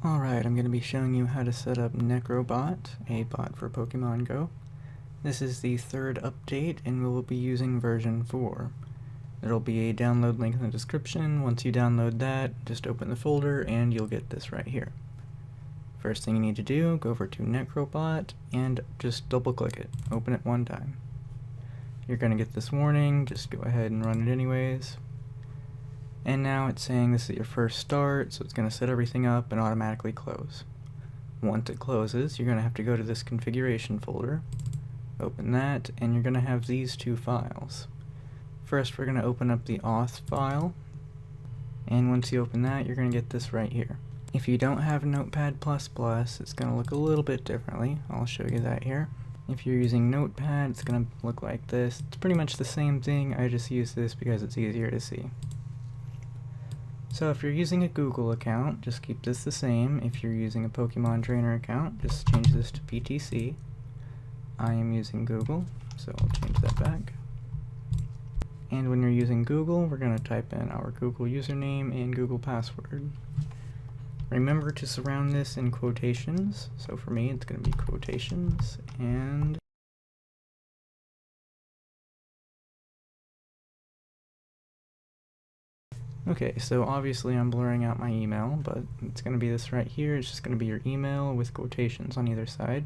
Alright, I'm going to be showing you how to set up Necrobot, a bot for Pokemon Go. This is the third update, and we will be using version 4. There'll be a download link in the description. Once you download that, just open the folder and you'll get this right here. First thing you need to do, go over to Necrobot and just double click it. Open it one time. You're going to get this warning, just go ahead and run it anyways. And now it's saying this is your first start, so it's going to set everything up and automatically close. Once it closes, you're going to have to go to this configuration folder, open that, and you're going to have these two files. First, we're going to open up the auth file, and once you open that, you're going to get this right here. If you don't have Notepad++, it's going to look a little bit differently. I'll show you that here. If you're using Notepad, it's going to look like this. It's pretty much the same thing, I just use this because it's easier to see. So if you're using a Google account, just keep this the same. If you're using a Pokemon Trainer account, just change this to PTC. I am using Google, so I'll change that back. And when you're using Google, we're going to type in our Google username and Google password. Remember to surround this in quotations. So for me, it's going to be quotations and okay, so obviously I'm blurring out my email, but it's going to be this right here. It's just going to be your email with quotations on either side.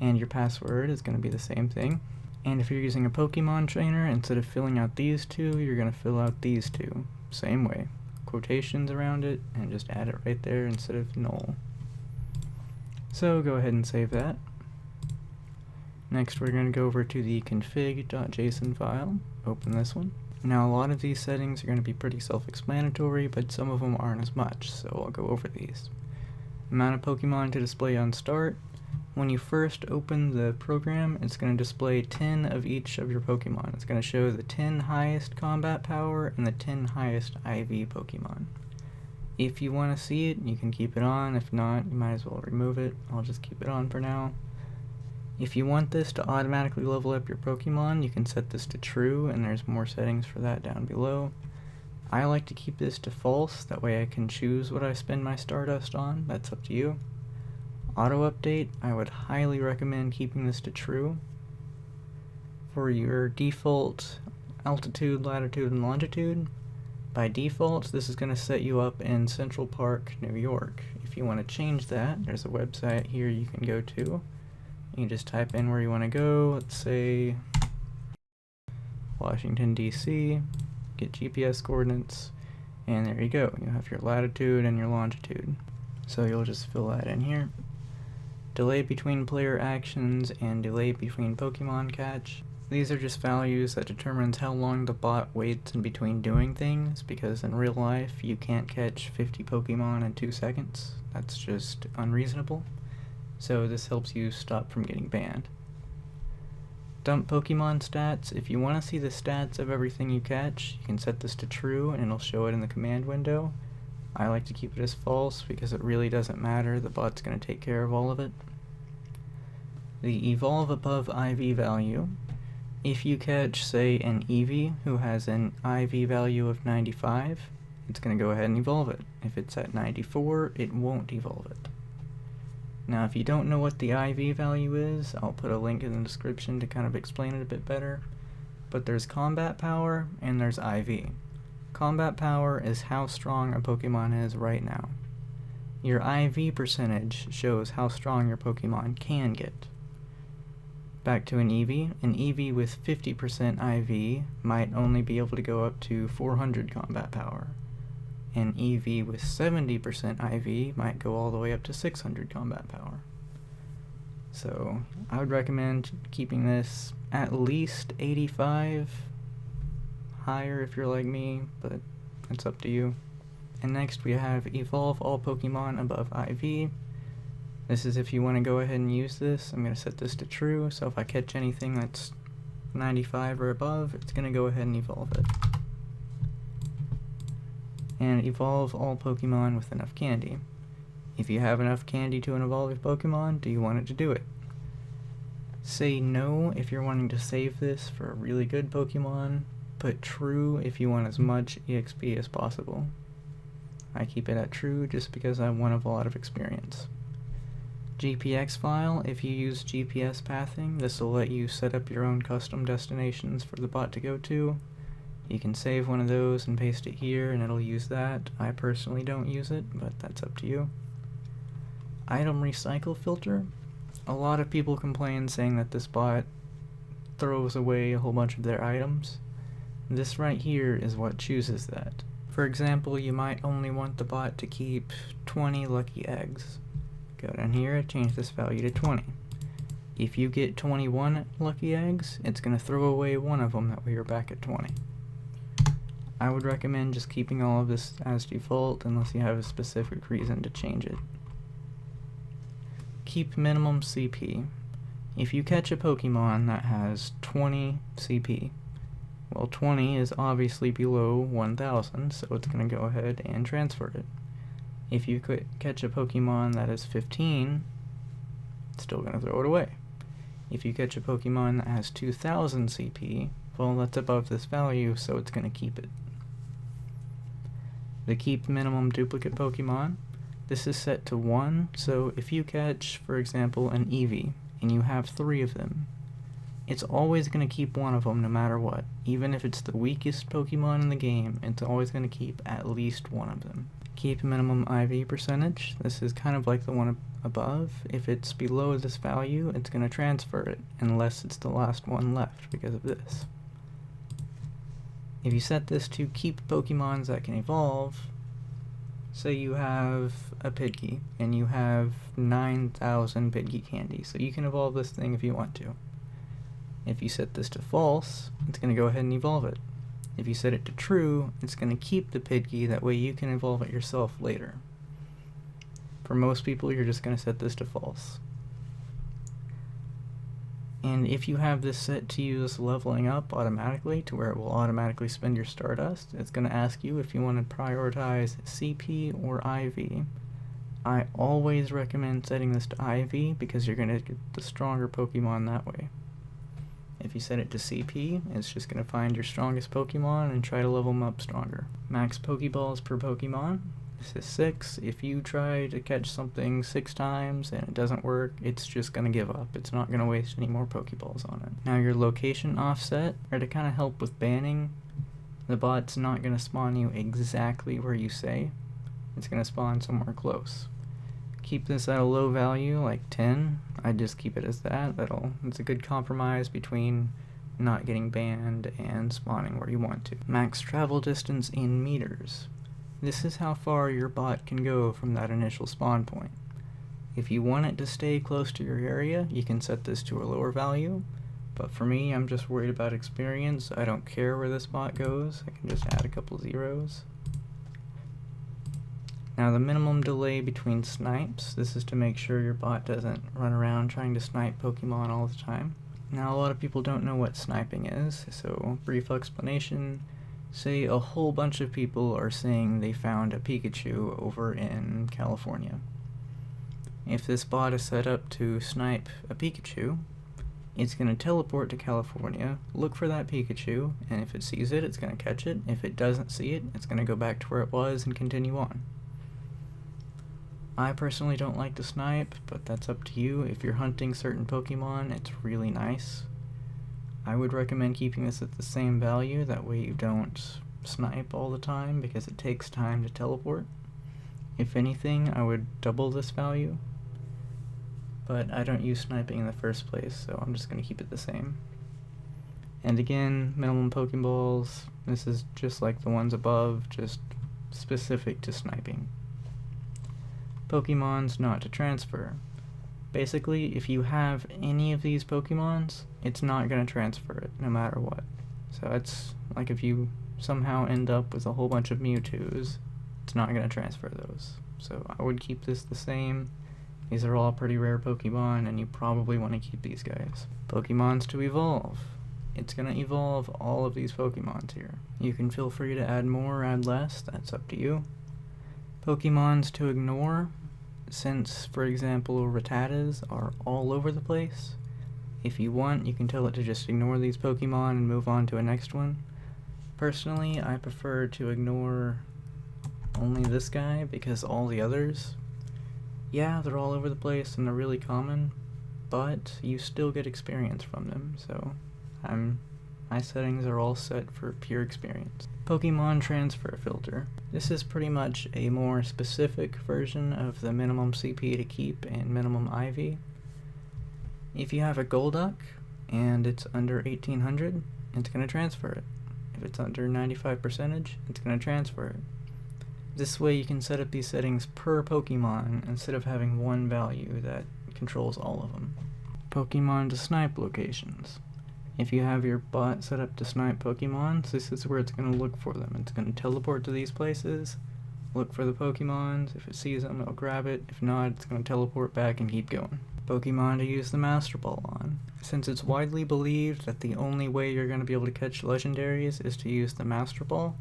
And your password is going to be the same thing. And if you're using a Pokemon Trainer, instead of filling out these two, you're going to fill out these two. Same way. Quotations around it, and just add it right there instead of null. So go ahead and save that. Next we're going to go over to the config.json file. Open this one. Now a lot of these settings are going to be pretty self-explanatory, but some of them aren't as much, so I'll go over these. Amount of Pokemon to display on start. When you first open the program, it's going to display 10 of each of your Pokemon. It's going to show the 10 highest combat power and the 10 highest IV Pokemon. If you want to see it, you can keep it on. If not, you might as well remove it. I'll just keep it on for now. If you want this to automatically level up your Pokemon, you can set this to true, and there's more settings for that down below. I like to keep this to false, that way I can choose what I spend my Stardust on. That's up to you. Auto update, I would highly recommend keeping this to true. For your default altitude, latitude, and longitude, by default this is going to set you up in Central Park, New York. If you want to change that, there's a website here you can go to. You can just type in where you want to go, let's say Washington, D.C., get GPS coordinates, and there you go. You have your latitude and your longitude. So you'll just fill that in here. Delay between player actions and delay between Pokemon catch. These are just values that determines how long the bot waits in between doing things, because in real life you can't catch 50 Pokemon in 2 seconds. That's just unreasonable. So this helps you stop from getting banned. Dump Pokemon stats. If you want to see the stats of everything you catch, you can set this to true and it'll show it in the command window. I like to keep it as false because it really doesn't matter. The bot's going to take care of all of it. The evolve above IV value. If you catch, say, an Eevee who has an IV value of 95, it's going to go ahead and evolve it. If it's at 94, it won't evolve it. Now if you don't know what the IV value is, I'll put a link in the description to kind of explain it a bit better. But there's combat power and there's IV. Combat power is how strong a Pokemon is right now. Your IV percentage shows how strong your Pokemon can get. Back to an Eevee with 50% IV might only be able to go up to 400 combat power. An Eevee with 70% IV might go all the way up to 600 combat power. So I would recommend keeping this at least 85, higher if you're like me, but it's up to you. And next we have evolve all Pokemon above IV. This is if you want to go ahead and use this. I'm going to set this to true, so if I catch anything that's 95 or above, it's going to go ahead and evolve it. And evolve all Pokemon with enough candy. If you have enough candy to evolve your Pokemon, do you want it to do it? Say no if you're wanting to save this for a really good Pokemon. Put true if you want as much EXP as possible. I keep it at true just because I want a lot of experience. GPX file, if you use GPS pathing, this will let you set up your own custom destinations for the bot to go to. You can save one of those and paste it here and it'll use that. I personally don't use it, but that's up to you. Item recycle filter. A lot of people complain saying that this bot throws away a whole bunch of their items. This right here is what chooses that. For example, you might only want the bot to keep 20 lucky eggs. Go down here, change this value to 20. If you get 21 lucky eggs, it's going to throw away one of them, that way you're back at 20. I would recommend just keeping all of this as default unless you have a specific reason to change it. Keep minimum CP. If you catch a Pokemon that has 20 CP, well, 20 is obviously below 1000, so it's going to go ahead and transfer it. If you could catch a Pokemon that is 15, it's still going to throw it away. If you catch a Pokemon that has 2000 CP, well, that's above this value, so it's going to keep it. The keep minimum duplicate Pokemon, this is set to 1, so if you catch, for example, an Eevee, and you have 3 of them, it's always going to keep one of them no matter what. Even if it's the weakest Pokemon in the game, it's always going to keep at least one of them. Keep minimum IV percentage. This is kind of like the one above. If it's below this value, it's going to transfer it, unless it's the last one left because of this. If you set this to keep Pokemons that can evolve, say you have a Pidgey, and you have 9,000 Pidgey candy, so you can evolve this thing if you want to. If you set this to false, it's going to go ahead and evolve it. If you set it to true, it's going to keep the Pidgey, that way you can evolve it yourself later. For most people, you're just going to set this to false. And if you have this set to use leveling up automatically, to where it will automatically spend your Stardust, it's going to ask you if you want to prioritize CP or IV. I always recommend setting this to IV because you're going to get the stronger Pokemon that way. If you set it to CP, it's just going to find your strongest Pokemon and try to level them up stronger. Max Pokeballs per Pokemon. This is 6. If you try to catch something 6 times and it doesn't work, it's just going to give up. It's not going to waste any more Pokeballs on it. Now your location offset, or to kind of help with banning, the bot's not going to spawn you exactly where you say. It's going to spawn somewhere close. Keep this at a low value, like 10. I just keep it as that. It's a good compromise between not getting banned and spawning where you want to. Max travel distance in meters. This is how far your bot can go from that initial spawn point. If you want it to stay close to your area, you can set this to a lower value, but for me, I'm just worried about experience. I don't care where this bot goes. I can just add a couple zeros. Now the minimum delay between snipes, this is to make sure your bot doesn't run around trying to snipe Pokemon all the time. Now a lot of people don't know what sniping is, so brief explanation. Say a whole bunch of people are saying they found a Pikachu over in California. If this bot is set up to snipe a Pikachu, it's going to teleport to California, look for that Pikachu, and if it sees it, it's going to catch it. If it doesn't see it, it's going to go back to where it was and continue on. I personally don't like to snipe, but that's up to you. If you're hunting certain Pokemon, it's really nice. I would recommend keeping this at the same value, that way you don't snipe all the time, because it takes time to teleport. If anything, I would double this value, but I don't use sniping in the first place, so I'm just going to keep it the same. And again, minimum Pokeballs, this is just like the ones above, just specific to sniping. Pokemons not to transfer. Basically, if you have any of these Pokemons, it's not going to transfer it, no matter what. So it's like if you somehow end up with a whole bunch of Mewtwo's, it's not going to transfer those. So I would keep this the same. These are all pretty rare Pokemon, and you probably want to keep these guys. Pokemons to evolve. It's going to evolve all of these Pokemons here. You can feel free to add more or add less, that's up to you. Pokemons to ignore. Since, for example, Rattatas are all over the place, if you want, you can tell it to just ignore these Pokemon and move on to a next one. Personally, I prefer to ignore only this guy, because all the others, yeah, they're all over the place and they're really common, but you still get experience from them, so my settings are all set for pure experience. Pokemon transfer filter. This is pretty much a more specific version of the minimum CP to keep and minimum IV. If you have a Golduck and it's under 1800, it's going to transfer it. If it's under 95%, it's going to transfer it. This way you can set up these settings per Pokemon instead of having one value that controls all of them. Pokemon to snipe locations. If you have your bot set up to snipe Pokemon, this is where it's going to look for them. It's going to teleport to these places, look for the Pokemons. If it sees them, it'll grab it. If not, it's going to teleport back and keep going. Pokemon to use the Master Ball on. Since it's widely believed that the only way you're going to be able to catch legendaries is to use the Master Ball,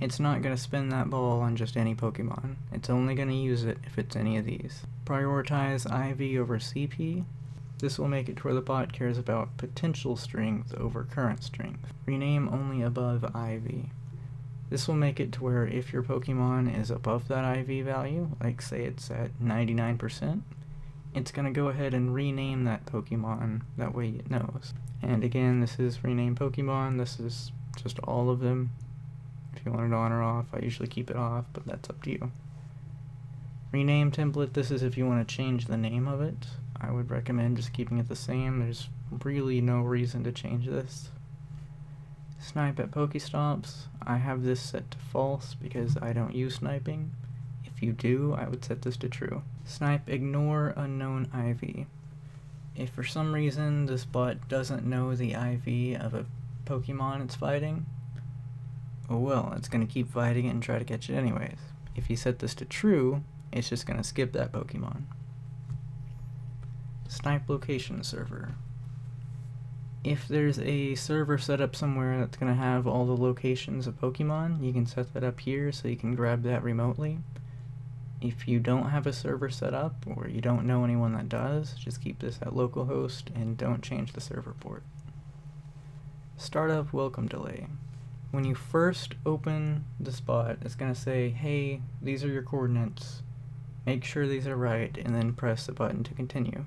it's not going to spin that ball on just any Pokemon. It's only going to use it if it's any of these. Prioritize IV over CP. This will make it to where the bot cares about potential strength over current strength. Rename only above IV. This will make it to where if your Pokemon is above that IV value, like say it's at 99%, it's going to go ahead and rename that Pokemon, that way it knows. And again, this is rename Pokemon, this is just all of them. If you want it on or off, I usually keep it off, but that's up to you. Rename template, this is if you want to change the name of it. I would recommend just keeping it the same. There's really no reason to change this. Snipe at Pokestops. I have this set to false because I don't use sniping. If you do, I would set this to true. Snipe ignore unknown IV. If for some reason this bot doesn't know the IV of a Pokemon it's fighting, oh well, it's going to keep fighting it and try to catch it anyways. If you set this to true, it's just going to skip that Pokemon. Snipe location server. If there's a server set up somewhere that's going to have all the locations of Pokemon, you can set that up here so you can grab that remotely. If you don't have a server set up, or you don't know anyone that does, just keep this at localhost and don't change the server port. Startup welcome delay. When you first open the spot, it's going to say, hey, these are your coordinates, make sure these are right, and then press the button to continue.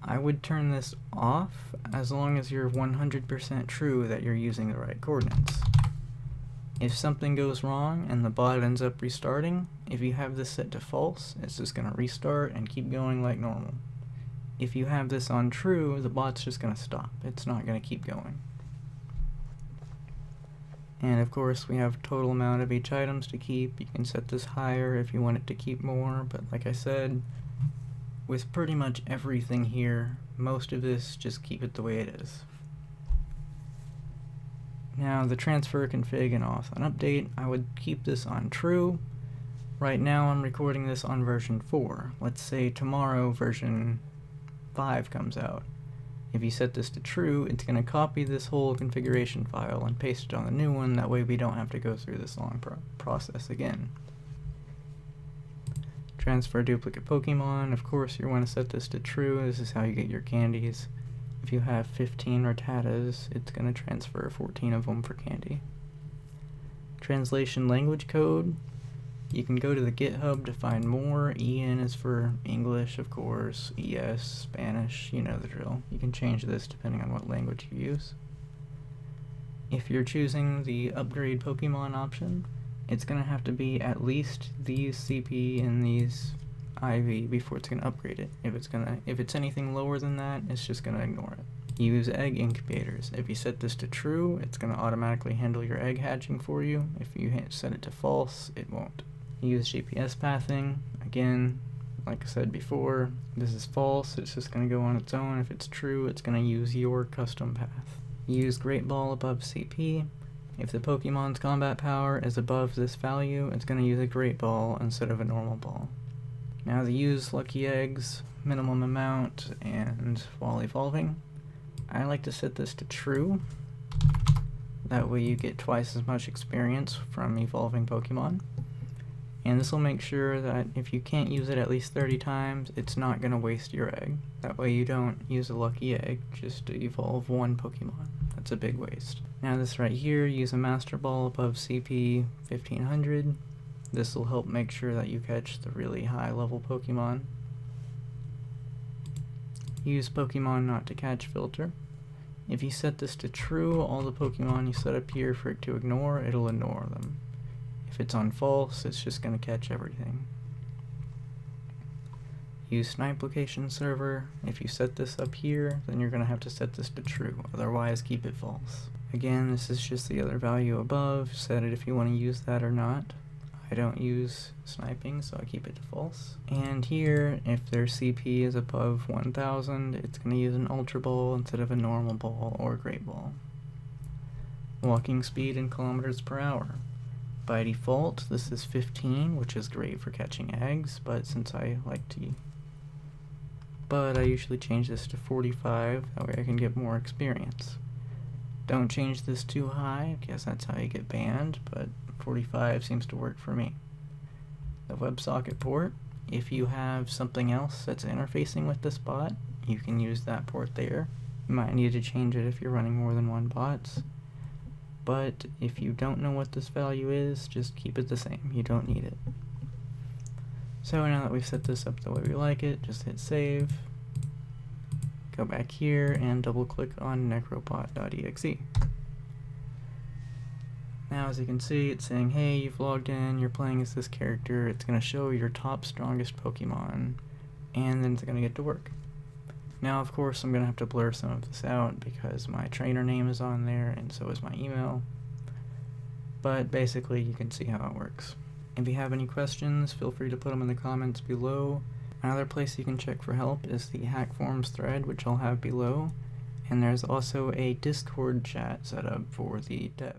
I would turn this off as long as you're 100% true that you're using the right coordinates. If something goes wrong and the bot ends up restarting, if you have this set to false, it's just going to restart and keep going like normal. If you have this on true, the bot's just going to stop. It's not going to keep going. And of course we have total amount of each items to keep. You can set this higher if you want it to keep more, but like I said, with pretty much everything here, most of this, just keep it the way it is. Now the transfer config and auth on update, I would keep this on true. Right now I'm recording this on version 4. Let's say tomorrow version 5 comes out. If you set this to true, it's going to copy this whole configuration file and paste it on the new one, that way we don't have to go through this long process again. Transfer duplicate Pokemon, of course you want to set this to true, this is how you get your candies. If you have 15 Rattatas, it's going to transfer 14 of them for candy. Translation language code, you can go to the GitHub to find more. EN is for English, of course, ES, Spanish, you know the drill. You can change this depending on what language you use. If you're choosing the upgrade Pokemon option, it's going to have to be at least these CP and these IV before it's going to upgrade it. If it's anything lower than that, it's just going to ignore it. Use egg incubators. If you set this to true, it's going to automatically handle your egg hatching for you. If you set it to false, it won't. Use GPS pathing. Again, like I said before, this is false, it's just going to go on its own. If it's true, it's going to use your custom path. Use Great Ball above CP. If the Pokemon's combat power is above this value, it's going to use a Great Ball instead of a normal ball. Now the use Lucky Eggs, minimum amount, and while evolving, I like to set this to true. That way you get twice as much experience from evolving Pokemon. And this will make sure that if you can't use it at least 30 times, it's not going to waste your egg. That way you don't use a lucky egg just to evolve one Pokemon. That's a big waste. Now this right here, use a Master Ball above CP 1500. This will help make sure that you catch the really high level Pokemon. Use Pokemon not to catch filter. If you set this to true, all the Pokemon you set up here for it to ignore, it'll ignore them. If it's on false, it's just going to catch everything. Use Snipe Location Server. If you set this up here, then you're going to have to set this to true, otherwise keep it false. Again, this is just the other value above. Set it if you want to use that or not. I don't use sniping, so I keep it to false. And here, if their CP is above 1000, it's going to use an Ultra Ball instead of a normal ball or Great Ball. Walking speed in kilometers per hour. By default, this is 15, which is great for catching eggs, but I usually change this to 45, that way I can get more experience. Don't change this too high, because that's how you get banned, but 45 seems to work for me. The WebSocket port, if you have something else that's interfacing with this bot, you can use that port there. You might need to change it if you're running more than one bot, but if you don't know what this value is, just keep it the same. You don't need it. So now that we've set this up the way we like it, just hit save, go back here and double click on necrobot.exe. Now as you can see, it's saying, hey, you've logged in, you're playing as this character, it's going to show your top strongest Pokemon, and then it's going to get to work. Now of course I'm going to have to blur some of this out because my trainer name is on there and so is my email, but basically you can see how it works. If you have any questions, feel free to put them in the comments below. Another place you can check for help is the Hack Forums thread, which I'll have below, and there's also a Discord chat set up for the devs.